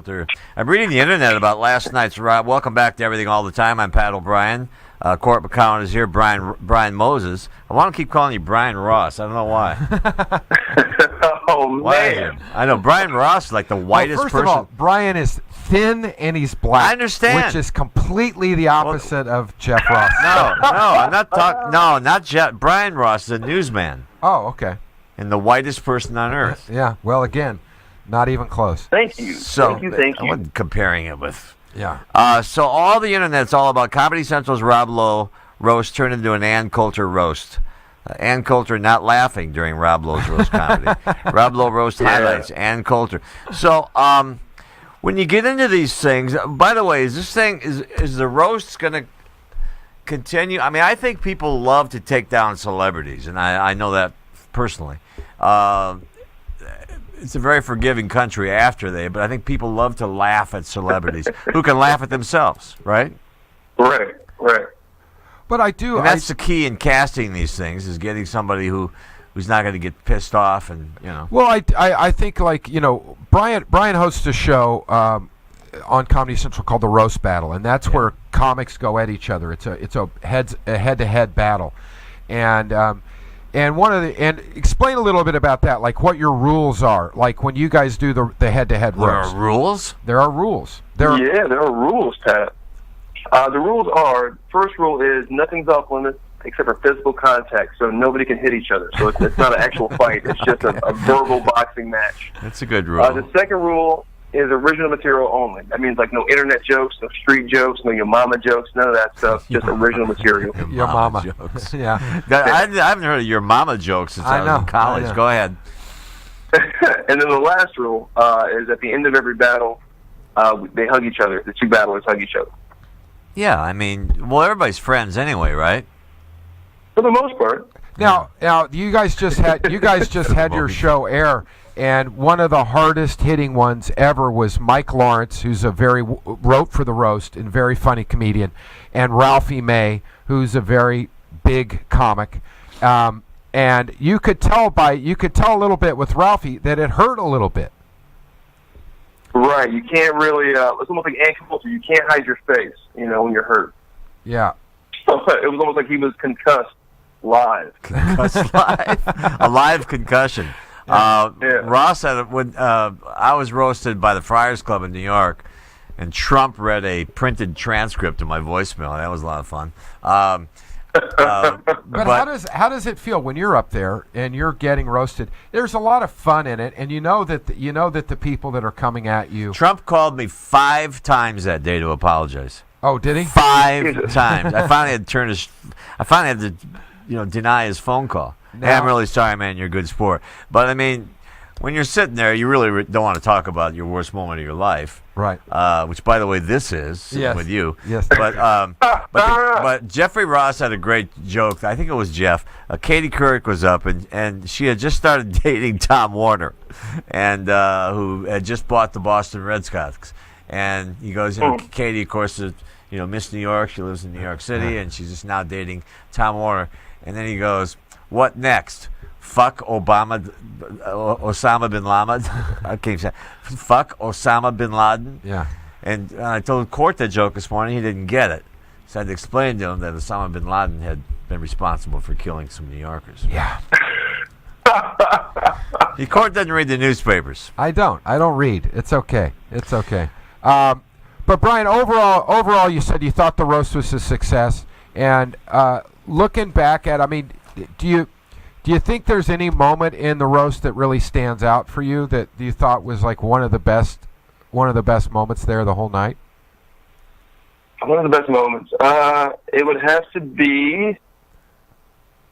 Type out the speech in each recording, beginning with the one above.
Culture. I'm reading the internet about last night's Rob. Welcome back to Everything All the Time. I'm Pat O'Brien. Court McCowan is here. Brian Moses. I want to keep calling you Brian Ross. I don't know why. Oh, Why man. I know Brian Ross is like the whitest first person. of all, Brian is thin and he's black. I understand. Which is completely the opposite of Jeff Ross. No, I'm not talking. No, not Jeff. Brian Ross is a newsman Oh, okay. and the whitest person on earth. Yeah. Well, again, not even close. Thank you. So Thank I you. wasn't comparing it with. Yeah. So all the internet's all about Comedy Central's Rob Lowe roast turned into an Ann Coulter roast. Ann Coulter not laughing during Rob Lowe's roast comedy. Rob Lowe roast highlights. Ann Coulter. So when you get into these things, by the way, is the roast going to continue? I mean, I think people love to take down celebrities, and I know that personally. It's a very forgiving country but I think people love to laugh at celebrities who can laugh at themselves, right? Right. But I do. And that's the key in casting these things, is getting somebody who's not going to get pissed off and, Well, I think, like, Brian hosts a show on Comedy Central called The Roast Battle, and that's where comics go at each other. It's a head-to-head battle. And explain a little bit about that, like what your rules are, like when you guys do the head-to-head roast. There are rules? There are rules. There are rules, Pat. The rules are, first rule is nothing's off limits except for physical contact, so nobody can hit each other. So it's not an actual fight. It's just a verbal boxing match. That's a good rule. The second rule is original material only. That means like no internet jokes, no street jokes, no your mama jokes, none of that stuff. Just original material. Your mama jokes. Yeah. I haven't heard of your mama jokes since I was in college. Go ahead. And then the last rule is at the end of every battle, they hug each other. The two battlers hug each other. Yeah, I mean, everybody's friends anyway, right? For the most part. Now, you guys just had your show air, and one of the hardest hitting ones ever was Mike Lawrence, who's wrote for the roast and very funny comedian, and Ralphie May, who's a very big comic. And you could tell a little bit with Ralphie that it hurt a little bit. Right, you can't really. It's almost like ankle. You can't hide your face, when you're hurt. Yeah. It was almost like he was concussed live. Concussed live, a live concussion. Ross had when I was roasted by the Friars Club in New York, and Trump read a printed transcript of my voicemail. That was a lot of fun. But how does it feel when you're up there and you're getting roasted? There's a lot of fun in it, and you know that the people that are coming at you. Trump called me 5 times that day to apologize. Oh, did he? 5 times. I finally had to deny his phone call. Hey, I'm really sorry, man. You're a good sport. But I mean, when you're sitting there, you really don't want to talk about your worst moment of your life. Right. Which, by the way, this is with you. Yes. But Jeffrey Ross had a great joke. I think it was Jeff. Katie Couric was up, and she had just started dating Tom Warner, and who had just bought the Boston Red Sox. And he goes, Katie, of course, is Miss New York. She lives in New York City, and she's just now dating Tom Warner. And then he goes, "What next? Fuck Osama bin Laden." I can't say. Fuck Osama bin Laden. Yeah. And I told Court that joke this morning. He didn't get it. So I had to explain to him that Osama bin Laden had been responsible for killing some New Yorkers. Yeah. Court doesn't read the newspapers. I don't read. It's okay. But Brian, overall, you said you thought the roast was a success. And looking back at, do you think there's any moment in the roast that really stands out for you that you thought was like one of the best moments there the whole night? One of the best moments. It would have to be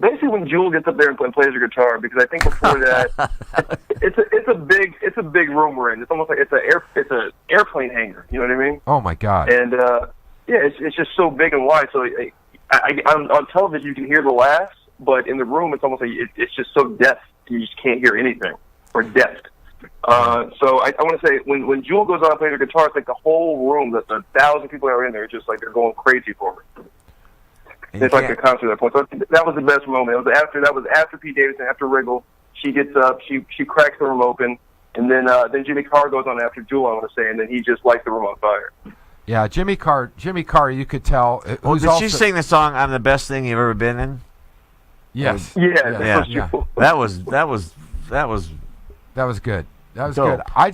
basically when Jewel gets up there and plays her guitar, because I think before that, it's a big room we're in. It's almost like it's an airplane hangar. You know what I mean? Oh my God! And it's just so big and wide. So on television you can hear the laughs, but in the room it's almost like it's just so deaf you just can't hear anything, or deft. So I want to say when Jewel goes on and plays her guitar, it's like the whole room, the 1,000 people that are in there, just like they're going crazy for her. It's like a concert at that point. So that was the best moment. That was after Pete Davidson, after Riggle. She gets up, she cracks the room open, And then Jimmy Carr goes on after Jewel, I want to say, and then he just lights the room on fire. Yeah, Jimmy Carr, you could tell. Well, who's did also, she sing the song "I'm the Best Thing You've Ever Been In"? Yes. Yeah, Yeah. that's Jewel. That was That was good. That was Dope. good. I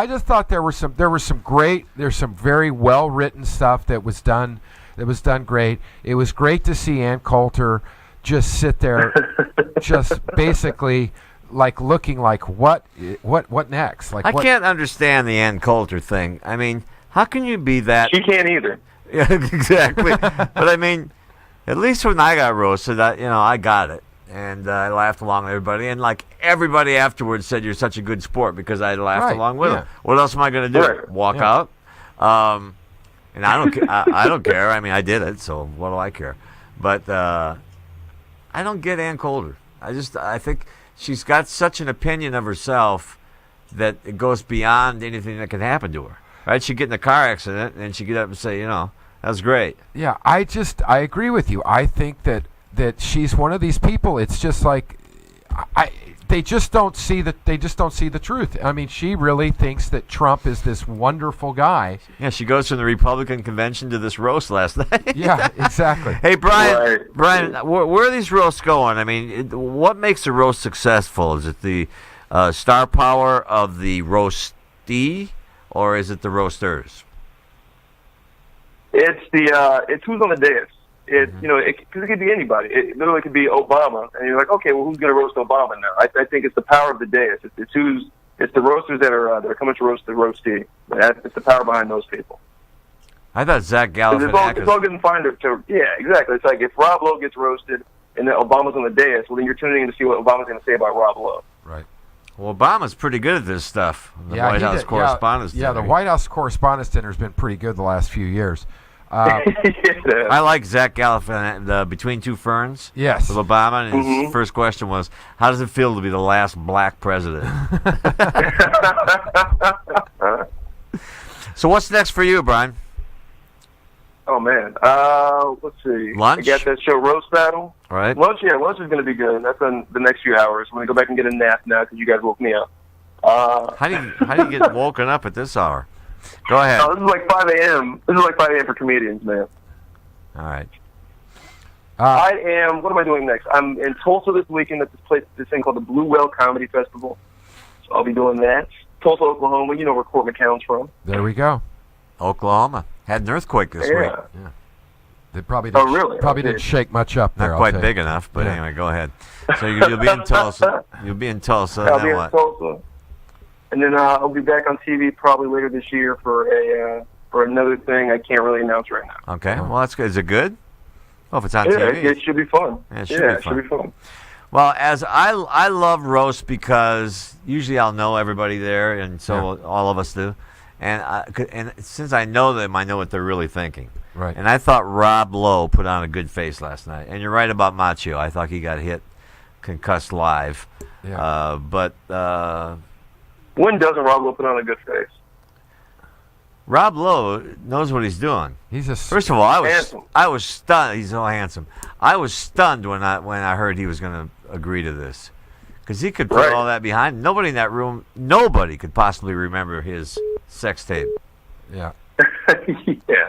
just thought there was some very well written stuff that was done great. It was great to see Ann Coulter just sit there, just basically like looking like what next? Like I can't understand the Ann Coulter thing. I mean, how can you be that? She can't either. Yeah, exactly. But I mean, at least when I got roasted, I got it, and I laughed along with everybody, and like everybody afterwards said, "You're such a good sport," because I laughed Right, along with yeah. them. What else am I going to do? Right. Walk Yeah. out? And I don't. I don't care. I mean, I did it, so what do I care? But I don't get Ann Coulter. I think she's got such an opinion of herself that it goes beyond anything that can happen to her. Right? She'd get in a car accident, and she'd get up and say, that was great. Yeah, I agree with you. I think that she's one of these people. It's just like they just don't see the truth. I mean, she really thinks that Trump is this wonderful guy. Yeah, she goes from the Republican convention to this roast last night. Yeah, exactly. Hey, Brian, Right. Brian, where are these roasts going? I mean, what makes a roast successful? Is it the star power of the roastee, or is it the roasters? It's who's on the dais. It's because it could be anybody. It literally could be Obama, and you're like, okay, well, who's going to roast Obama now? I think it's the power of the dais. It's the roasters that are coming to roast the roastee. It's the power behind those people. I thought Zach It's all Galifianakis. good and fine to yeah, exactly. It's like if Rob Lowe gets roasted and then Obama's on the dais, well, then you're tuning in to see what Obama's going to say about Rob Lowe. Right. Well, Obama's pretty good at this stuff. The White he House did. Correspondents' Yeah, the Dinner. White House Correspondents' Dinner has been pretty good the last few years. Yeah. I like Zach Galifianakis, Between Two Ferns. Yes. With Obama, and his Mhm. first question was, "How does it feel to be the last black president?" So what's next for you, Brian? Oh man, let's see. Lunch? I got that show Roast Battle. All right. Lunch is going to be good. That's in the next few hours. I'm going to go back and get a nap now because you guys woke me up. How do you get woken up at this hour? Go ahead. No, this is like 5 a.m. This is like 5 a.m. for comedians, man. All right. What am I doing next? I'm in Tulsa this weekend at this thing called the Blue Whale Comedy Festival. So I'll be doing that. Tulsa, Oklahoma. You know where Court McCown's from. There we go. Oklahoma had an earthquake this week. Yeah. They probably Oh, didn't, really? probably Okay. didn't shake much up there. Not I'll quite tell you. big enough, but Yeah. anyway, go ahead. So you'll be in Tulsa. You'll be in Tulsa. I'll And be then in what? Tulsa. And then I'll be back on TV probably later this year for another thing I can't really announce right now. Okay. Well, that's good. Is it good? Well, if it's on Yeah, TV. it should be fun. Yeah, it should be fun. Should be fun. Well, as I love roast because usually I'll know everybody there, and so all of us do. And since I know them, I know what they're really thinking. Right. And I thought Rob Lowe put on a good face last night. And you're right about Macchio. I thought he got hit, concussed live. Yeah. But When doesn't Rob Lowe put on a good face? Rob Lowe knows what he's doing. He's a First of all, Handsome. I was stunned. He's so handsome. I was stunned when I heard he was going to agree to this, because he could put Right. all that behind. Nobody in that room, nobody could possibly remember his sex tape. yeah. Yeah.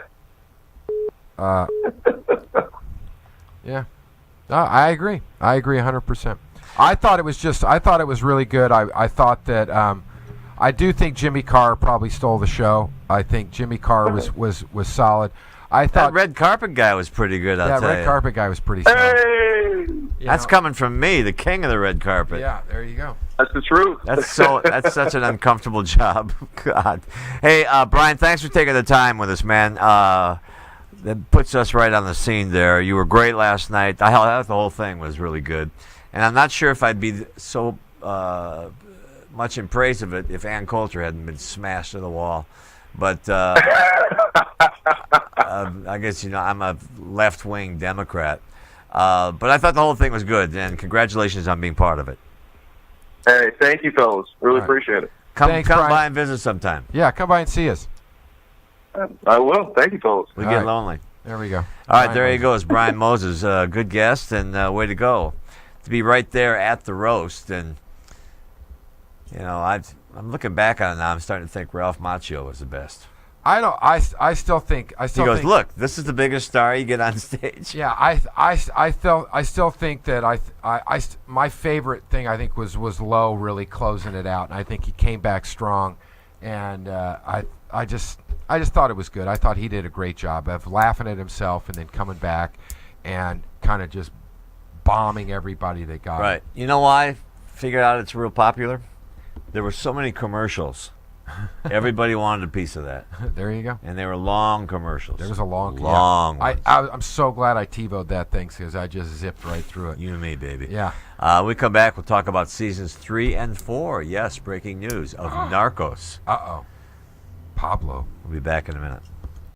Yeah. No, I agree. I agree 100%. I thought it was really good. I thought that I do think Jimmy Carr probably stole the show. I think Jimmy Carr was solid. I That thought red carpet guy was pretty good. I'll that tell red you. carpet guy was pretty solid. Hey! You That's know? coming from me, the king of the red carpet. Yeah, there you go. That's the truth. That's such an uncomfortable job. God. Hey, Brian, thanks for taking the time with us, man. That puts us right on the scene there. You were great last night. The whole thing was really good. And I'm not sure if I'd be so much in praise of it if Ann Coulter hadn't been smashed to the wall. But I guess, I'm a left-wing Democrat. But I thought the whole thing was good, and congratulations on being part of it. Hey, thank you, fellas. Really All right. appreciate it. Come Thanks, by Brian. and visit sometime. Yeah, come by and see us. I will. Thank you, fellas. We All get right. lonely. There we go. All right, Brian there he Moses. goes, Brian Moses. Good guest and way to go to be right there at the roast. And I'm looking back on it now. I'm starting to think Ralph Macchio was the best. I don't. I still think. He goes, look, this is the biggest star you get on stage. Yeah, I still think that my favorite thing I think was Lowe really closing it out, and I think he came back strong, and I just thought it was good. I thought he did a great job of laughing at himself and then coming back, and kind of just bombing everybody that got Right. You know why I figured out it's real popular? There were so many commercials. Everybody wanted a piece of that. There you go. And they were long commercials. There was a long ones. I'm so glad I TiVo'd that thing because I just zipped right through it. You and me, baby. Yeah. We come back, we'll talk about seasons 3 and 4. Yes, breaking news of Narcos. Uh-oh. Pablo. We'll be back in a minute.